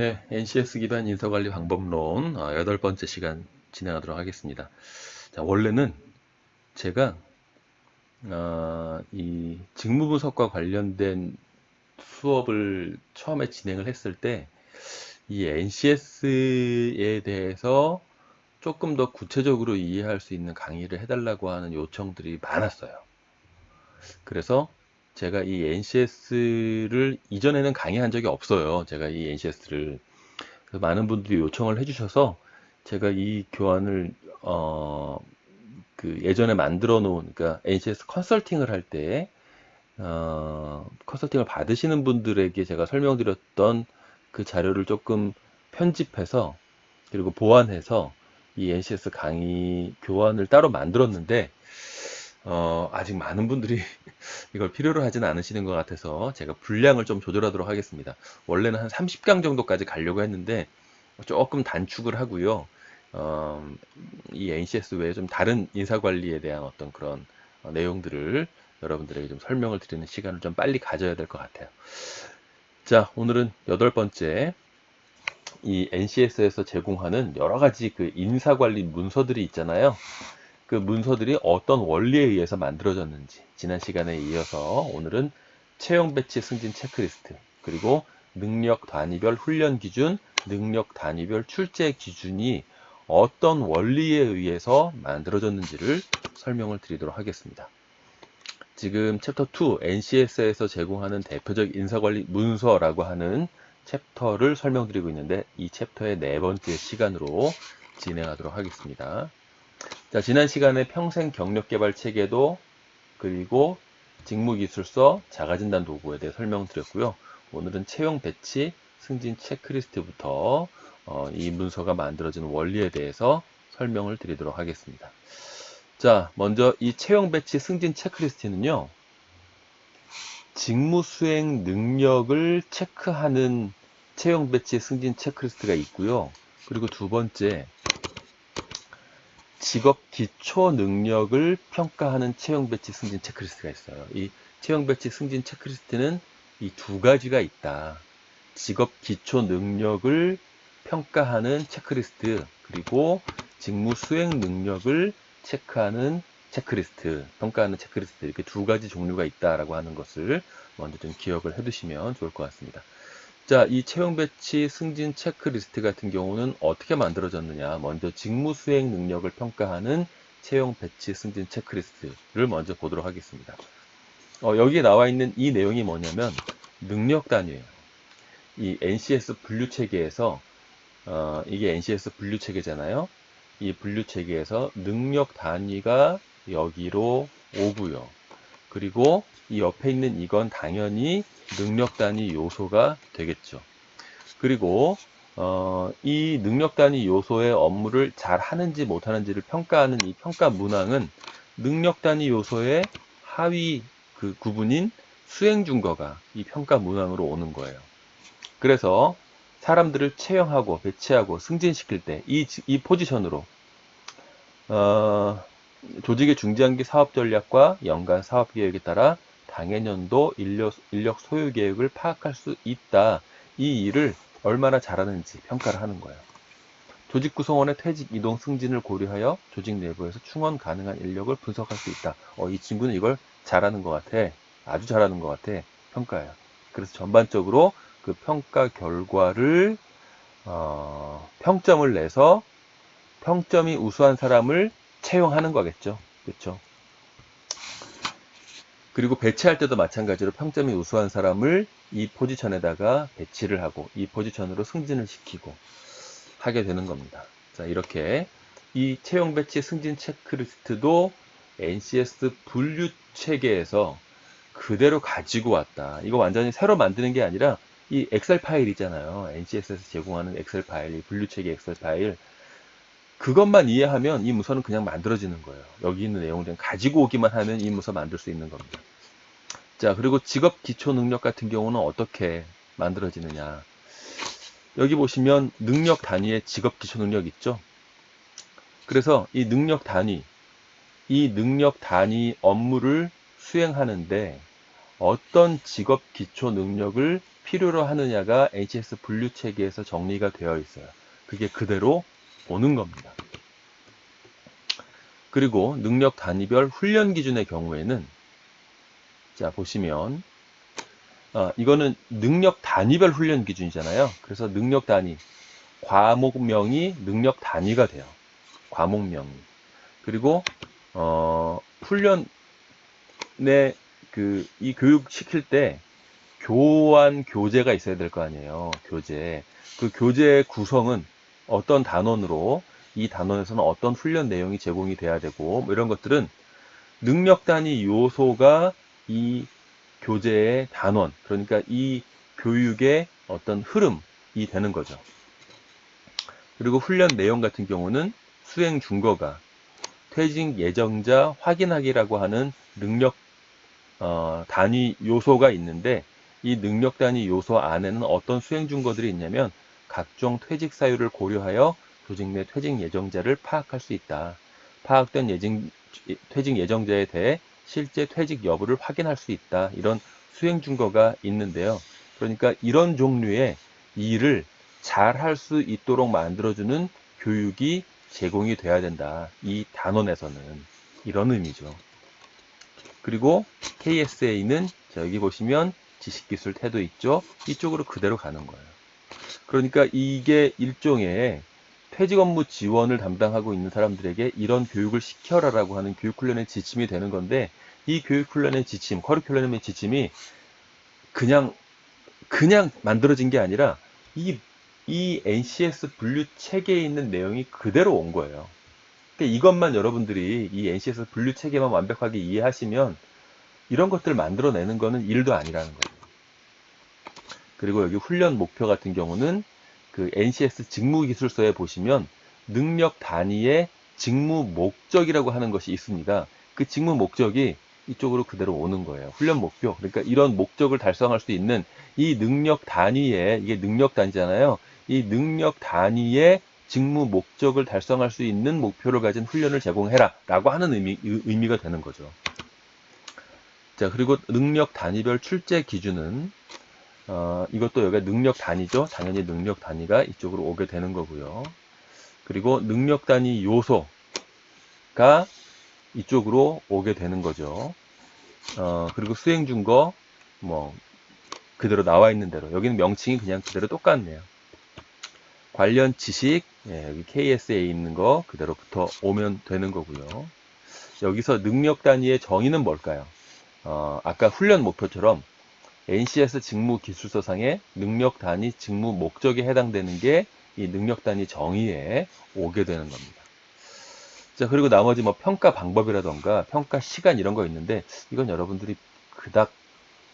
네, NCS 기반 인사관리 방법론 8번째 시간 진행하도록 하겠습니다. 자, 원래는 제가 이 직무분석과 관련된 수업을 처음에 진행을 했을 때 이 NCS에 대해서 조금 더 구체적으로 이해할 수 있는 강의를 해달라고 하는 요청들이 많았어요. 그래서 제가 이 NCS를 이전에는 강의한 적이 없어요. 제가 이 NCS를 많은 분들이 요청을 해주셔서 제가 이 교환을 그 예전에 만들어 놓은 그러니까 NCS 컨설팅을 할 때 컨설팅을 받으시는 분들에게 제가 설명드렸던 그 자료를 조금 편집해서 그리고 보완해서 이 NCS 강의 교환을 따로 만들었는데 아직 많은 분들이 이걸 필요로 하지는 않으시는 것 같아서 제가 분량을 좀 조절하도록 하겠습니다. 원래는 한 30강 정도까지 가려고 했는데 조금 단축을 하고요. 이 NCS 외에 좀 다른 인사관리에 대한 어떤 그런 내용들을 여러분들에게 좀 설명을 드리는 시간을 좀 빨리 가져야 될 것 같아요. 자, 오늘은 8번째 이 NCS에서 제공하는 여러 가지 그 인사관리 문서들이 있잖아요. 그 문서들이 어떤 원리에 의해서 만들어졌는지 지난 시간에 이어서 오늘은 채용 배치 승진 체크리스트 그리고 능력 단위별 훈련 기준, 능력 단위별 출제 기준이 어떤 원리에 의해서 만들어졌는지를 설명을 드리도록 하겠습니다. 지금 챕터 2 NCS에서 제공하는 대표적 인사관리 문서라고 하는 챕터를 설명드리고 있는데 이 챕터의 4번째 시간으로 진행하도록 하겠습니다. 자, 지난 시간에 평생 경력 개발 체계도 그리고 직무기술서 자가진단 도구에 대해 설명드렸고요. 오늘은 채용 배치 승진 체크리스트부터 이 문서가 만들어지는 원리에 대해서 설명을 드리도록 하겠습니다. 자, 먼저 이 채용 배치 승진 체크리스트는요. 직무 수행 능력을 체크하는 채용 배치 승진 체크리스트가 있고요. 그리고 두 번째 직업 기초 능력을 평가하는 채용 배치 승진 체크리스트가 있어요. 이 채용 배치 승진 체크리스트는 이 두 가지가 있다. 직업 기초 능력을 평가하는 체크리스트, 그리고 직무 수행 능력을 체크하는 체크리스트, 평가하는 체크리스트, 이렇게 두 가지 종류가 있다라고 하는 것을 먼저 좀 기억을 해두시면 좋을 것 같습니다. 자, 이 채용 배치 승진 체크리스트 같은 경우는 어떻게 만들어졌느냐. 먼저 직무 수행 능력을 평가하는 채용 배치 승진 체크리스트를 먼저 보도록 하겠습니다. 여기에 나와 있는 이 내용이 뭐냐면 능력 단위예요. 이 NCS 분류 체계에서 이게 NCS 분류 체계잖아요. 이 분류 체계에서 능력 단위가 여기로 오고요. 그리고 이 옆에 있는 이건 당연히 능력 단위 요소가 되겠죠. 그리고 이 능력 단위 요소의 업무를 잘 하는지 못하는지를 평가하는 이 평가 문항은 능력 단위 요소의 하위 그 구분인 수행 준거가 이 평가 문항으로 오는 거예요. 그래서 사람들을 채용하고 배치하고 승진시킬 때 이 포지션으로 조직의 중장기 사업 전략과 연간 사업 계획에 따라 당해년도 인력 소요 계획을 파악할 수 있다. 이 일을 얼마나 잘하는지 평가를 하는 거예요. 조직 구성원의 퇴직, 이동, 승진을 고려하여 조직 내부에서 충원 가능한 인력을 분석할 수 있다. 이 친구는 이걸 잘하는 것 같아. 아주 잘하는 것 같아. 평가예요. 그래서 전반적으로 그 평가 결과를 평점을 내서 평점이 우수한 사람을 채용하는 거겠죠. 그렇죠? 그리고 배치할 때도 마찬가지로 평점이 우수한 사람을 이 포지션에다가 배치를 하고 이 포지션으로 승진을 시키고 하게 되는 겁니다. 자, 이렇게 이 채용 배치 승진 체크리스트도 NCS 분류 체계에서 그대로 가지고 왔다. 이거 완전히 새로 만드는 게 아니라 이 엑셀 파일 있잖아요. NCS에서 제공하는 엑셀 파일, 이 분류 체계 엑셀 파일. 그것만 이해하면 이 문서는 그냥 만들어지는 거예요. 여기 있는 내용들 가지고 오기만 하면 이 문서 만들 수 있는 겁니다. 자, 그리고 직업 기초 능력 같은 경우는 어떻게 만들어지느냐. 여기 보시면 능력 단위의 직업 기초 능력 있죠. 그래서 이 능력 단위 업무를 수행하는데 어떤 직업 기초 능력을 필요로 하느냐가 NCS 분류 체계에서 정리가 되어 있어요. 그게 그대로 오는 겁니다. 그리고 능력 단위별 훈련 기준의 경우에는 자 보시면 이거는 능력 단위별 훈련 기준이잖아요. 그래서 능력 단위 과목명이 능력 단위가 돼요. 과목명이. 그리고 훈련에 이 교육 시킬 때 교환 교재가 있어야 될 거 아니에요. 교재. 그 교재의 구성은 어떤 단원으로 이 단원에서는 어떤 훈련 내용이 제공이 돼야 되고 뭐 이런 것들은 능력 단위 요소가 이 교재의 단원, 그러니까 이 교육의 어떤 흐름이 되는 거죠. 그리고 훈련 내용 같은 경우는 수행 준거가 퇴직 예정자 확인하기라고 하는 능력 단위 요소가 있는데 이 능력 단위 요소 안에는 어떤 수행 준거들이 있냐면 각종 퇴직 사유를 고려하여 조직 내 퇴직 예정자를 파악할 수 있다. 파악된 퇴직 예정자에 대해 실제 퇴직 여부를 확인할 수 있다. 이런 수행 준거가 있는데요. 그러니까 이런 종류의 일을 잘 할 수 있도록 만들어주는 교육이 제공이 돼야 된다. 이 단원에서는 이런 의미죠. 그리고 KSA는 여기 보시면 지식기술 태도 있죠. 이쪽으로 그대로 가는 거예요. 그러니까 이게 일종의 퇴직 업무 지원을 담당하고 있는 사람들에게 이런 교육을 시켜라라고 하는 교육훈련의 지침이 되는 건데 이 교육훈련의 지침, 커리큘럼의 지침이 그냥 만들어진 게 아니라 이 NCS 분류 체계에 있는 내용이 그대로 온 거예요. 그러니까 이것만 여러분들이 이 NCS 분류 체계만 완벽하게 이해하시면 이런 것들을 만들어내는 거는 일도 아니라는 거예요. 그리고 여기 훈련 목표 같은 경우는 그 NCS 직무기술서에 보시면 능력 단위의 직무 목적이라고 하는 것이 있습니다. 그 직무 목적이 이쪽으로 그대로 오는 거예요. 훈련 목표. 그러니까 이런 목적을 달성할 수 있는 이 능력 단위에, 이게 능력 단위잖아요. 이 능력 단위의 직무 목적을 달성할 수 있는 목표를 가진 훈련을 제공해라 라고 하는 의미가 되는 거죠. 자, 그리고 능력 단위별 출제 기준은 이것도 여기가 능력 단위죠. 당연히 능력 단위가 이쪽으로 오게 되는 거고요. 그리고 능력 단위 요소가 이쪽으로 오게 되는 거죠. 그리고 수행 준거 뭐 그대로 나와 있는 대로 여기는 명칭이 그냥 그대로 똑같네요. 관련 지식 여기 KSA에 있는 거 그대로부터 오면 되는 거고요. 여기서 능력 단위의 정의는 뭘까요? 아까 훈련 목표처럼 NCS 직무 기술서상의 능력 단위 직무 목적에 해당되는 게 이 능력 단위 정의에 오게 되는 겁니다. 자, 그리고 나머지 뭐 평가 방법이라던가 평가 시간 이런 거 있는데 이건 여러분들이 그닥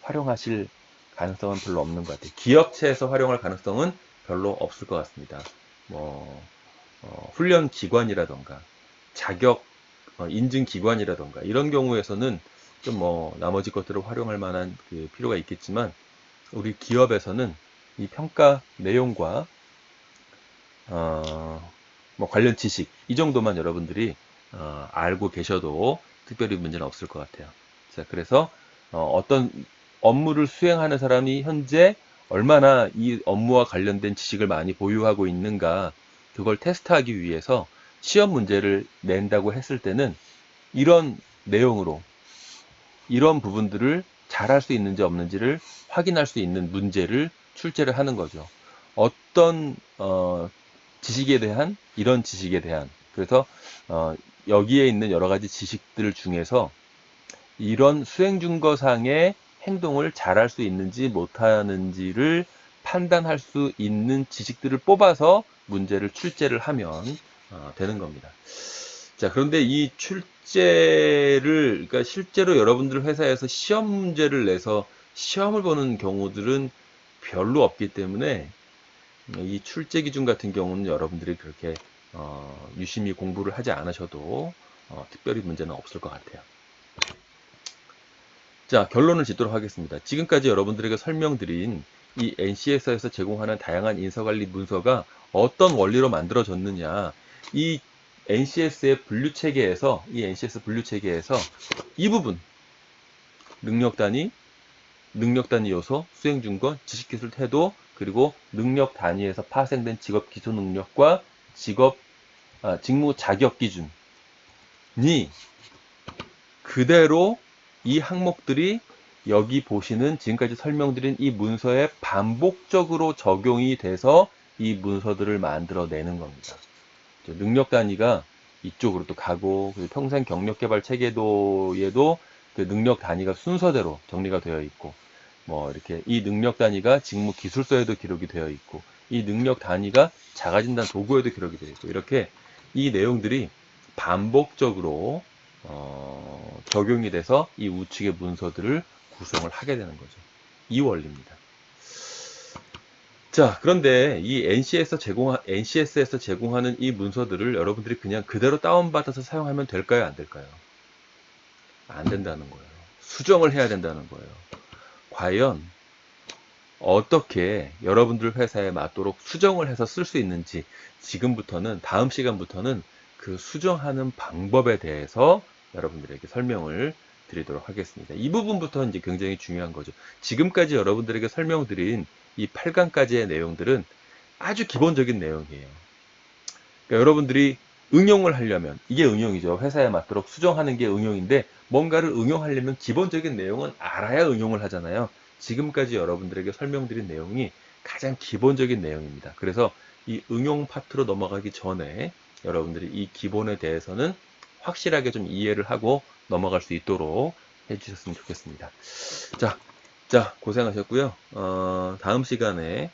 활용하실 가능성은 별로 없는 것 같아요. 기업체에서 활용할 가능성은 별로 없을 것 같습니다. 뭐 훈련 기관이라던가 자격 인증 기관이라던가 이런 경우에서는 좀 뭐 나머지 것들을 활용할 만한 그 필요가 있겠지만 우리 기업에서는 이 평가 내용과 뭐 관련 지식 이 정도만 여러분들이 알고 계셔도 특별히 문제는 없을 것 같아요. 자, 그래서 어떤 업무를 수행하는 사람이 현재 얼마나 이 업무와 관련된 지식을 많이 보유하고 있는가 그걸 테스트하기 위해서 시험 문제를 낸다고 했을 때는 이런 내용으로 이런 부분들을 잘할 수 있는지 없는지를 확인할 수 있는 문제를 출제를 하는 거죠. 어떤 지식에 대한 이런 지식에 대한 그래서 여기에 있는 여러 가지 지식들 중에서 이런 수행준거상의 행동을 잘할 수 있는지 못하는지를 판단할 수 있는 지식들을 뽑아서 문제를 출제를 하면 되는 겁니다. 자, 그런데 이 출제를 그러니까 실제로 여러분들 회사에서 시험 문제를 내서 시험을 보는 경우들은 별로 없기 때문에 이 출제 기준 같은 경우는 여러분들이 그렇게 유심히 공부를 하지 않으셔도 특별히 문제는 없을 것 같아요. 자, 결론을 짓도록 하겠습니다. 지금까지 여러분들에게 설명드린 이 NCS에서 제공하는 다양한 인사관리 문서가 어떤 원리로 만들어졌느냐, 이 NCS의 분류 체계에서 이 NCS 분류 체계에서 이 부분 능력 단위, 능력 단위 요소, 수행 준거, 지식 기술 태도, 그리고 능력 단위에서 파생된 직업 기초 능력과 직무 자격 기준이 그대로 이 항목들이 여기 보시는 지금까지 설명드린 이 문서에 반복적으로 적용이 돼서 이 문서들을 만들어내는 겁니다. 능력 단위가 이쪽으로 또 가고, 평생 경력 개발 체계도에도 그 능력 단위가 순서대로 정리가 되어 있고, 뭐 이렇게 이 능력 단위가 직무 기술서에도 기록이 되어 있고, 이 능력 단위가 자가진단 도구에도 기록이 되어 있고, 이렇게 이 내용들이 반복적으로 적용이 돼서 이 우측의 문서들을 구성을 하게 되는 거죠. 이 원리입니다. 자, 그런데 이 NCS에서 제공하는 이 문서들을 여러분들이 그냥 그대로 다운받아서 사용하면 될까요? 안 될까요? 안 된다는 거예요. 수정을 해야 된다는 거예요. 과연 어떻게 여러분들 회사에 맞도록 수정을 해서 쓸 수 있는지 다음 시간부터는 그 수정하는 방법에 대해서 여러분들에게 설명을 드리도록 하겠습니다. 이 부분부터 이제 굉장히 중요한 거죠. 지금까지 여러분들에게 설명드린 이 8강까지의 내용들은 아주 기본적인 내용이에요. 그러니까 여러분들이 응용을 하려면, 이게 응용이죠. 회사에 맞도록 수정하는 게 응용인데, 뭔가를 응용하려면 기본적인 내용은 알아야 응용을 하잖아요. 지금까지 여러분들에게 설명드린 내용이 가장 기본적인 내용입니다. 그래서 이 응용 파트로 넘어가기 전에 여러분들이 이 기본에 대해서는 확실하게 좀 이해를 하고 넘어갈 수 있도록 해주셨으면 좋겠습니다. 자, 고생하셨고요. 다음 시간에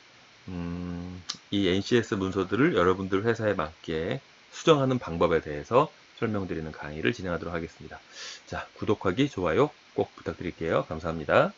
이 NCS 문서들을 여러분들 회사에 맞게 수정하는 방법에 대해서 설명드리는 강의를 진행하도록 하겠습니다. 자, 구독하기, 좋아요 꼭 부탁드릴게요. 감사합니다.